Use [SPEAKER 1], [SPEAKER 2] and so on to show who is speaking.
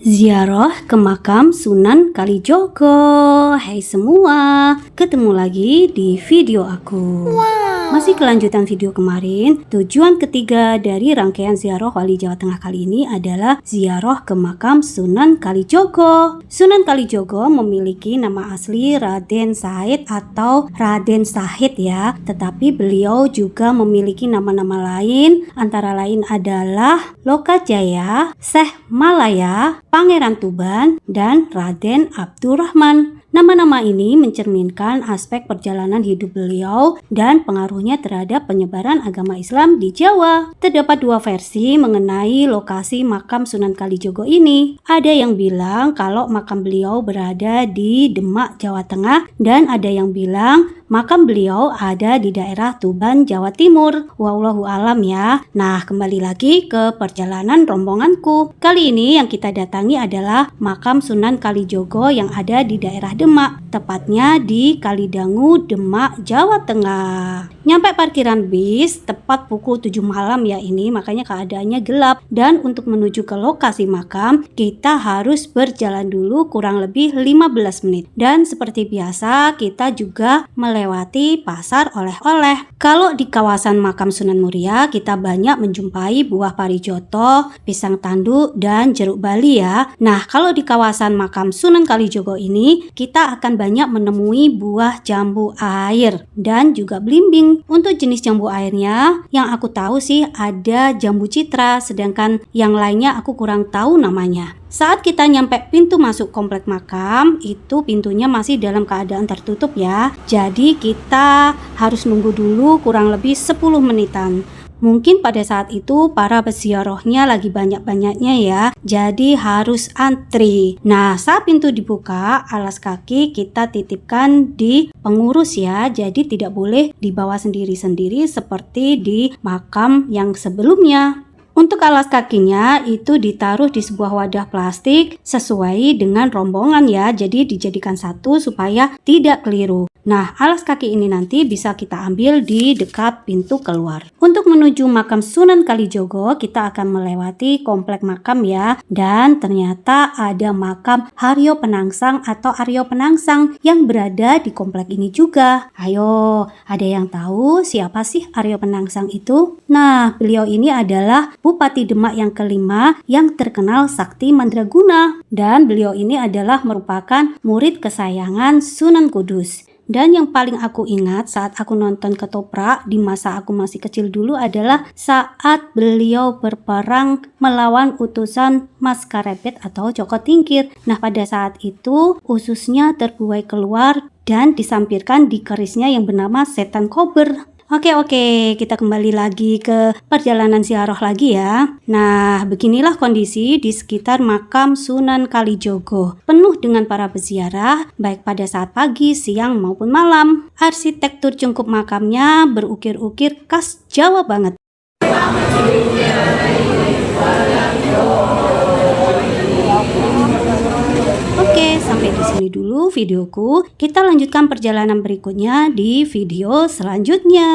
[SPEAKER 1] Ziarah ke makam Sunan Kalijogo. Hai semua, ketemu lagi di video aku. Masih kelanjutan video kemarin. Tujuan ketiga dari rangkaian ziarah Wali Jawa Tengah kali ini adalah ziarah ke makam Sunan Kalijogo. Sunan Kalijogo memiliki nama asli Raden Said atau Raden Sahid ya, tetapi beliau juga memiliki nama-nama lain, antara lain adalah Lokajaya, Syekh Malaya, Pangeran Tuban, dan Raden Abdurrahman. Nama-nama ini mencerminkan aspek perjalanan hidup beliau dan pengaruhnya terhadap penyebaran agama Islam di Jawa. Terdapat dua versi mengenai lokasi makam Sunan Kalijogo ini. Ada yang bilang kalau makam beliau berada di Demak, Jawa Tengah, dan ada yang bilang makam beliau ada di daerah Tuban, Jawa Timur. Wallahu alam ya. Nah, kembali lagi ke perjalanan rombonganku. Kali ini yang kita datangi adalah makam Sunan Kalijogo yang ada di daerah Demak, tepatnya di Kalidangu, Demak, Jawa Tengah. Nyampe parkiran bis tepat pukul 7 malam ya ini, makanya keadaannya gelap. Dan untuk menuju ke lokasi makam, kita harus berjalan dulu kurang lebih 15 menit. Dan seperti biasa, kita juga melewati pasar oleh-oleh. Kalau di kawasan makam Sunan Muria, kita banyak menjumpai buah parijoto, pisang tanduk, dan jeruk bali ya. Nah, kalau di kawasan makam Sunan Kalijogo ini, kita akan banyak menemui buah jambu air dan juga belimbing. Untuk jenis jambu airnya, yang aku tahu sih ada jambu citra, sedangkan yang lainnya aku kurang tahu namanya. Saat kita nyampe pintu masuk komplek makam, itu pintunya masih dalam keadaan tertutup ya. Jadi kita harus nunggu dulu kurang lebih 10 menitan. Mungkin pada saat itu para peziarahnya lagi banyak-banyaknya ya, jadi harus antri. Nah, saat pintu dibuka, alas kaki kita titipkan di pengurus ya, jadi tidak boleh dibawa sendiri-sendiri seperti di makam yang sebelumnya. Untuk alas kakinya itu ditaruh di sebuah wadah plastik sesuai dengan rombongan ya, jadi dijadikan satu supaya tidak keliru. Nah, alas kaki ini nanti bisa kita ambil di dekat pintu keluar. Untuk menuju makam Sunan Kalijogo, kita akan melewati komplek makam ya. Dan ternyata ada makam Haryo Penangsang atau Aryo Penangsang yang berada di komplek ini juga. Ayo, ada yang tahu siapa sih Aryo Penangsang itu? Nah, beliau ini adalah Bupati Demak yang kelima yang terkenal sakti mandraguna. Dan beliau ini adalah merupakan murid kesayangan Sunan Kudus. Dan yang paling aku ingat saat aku nonton ketoprak di masa aku masih kecil dulu adalah saat beliau berperang melawan utusan Maskarepet atau Joko Tingkir. Nah, pada saat itu ususnya terbuai keluar dan disampirkan di kerisnya yang bernama setan kober. Oke, kita kembali lagi ke perjalanan ziarah lagi ya. Nah, beginilah kondisi di sekitar makam Sunan Kalijogo. Penuh dengan para peziarah, baik pada saat pagi, siang, maupun malam. Arsitektur cungkup makamnya berukir-ukir khas Jawa banget. Oke, sampai di sini dulu videoku. Kita lanjutkan perjalanan berikutnya di video selanjutnya.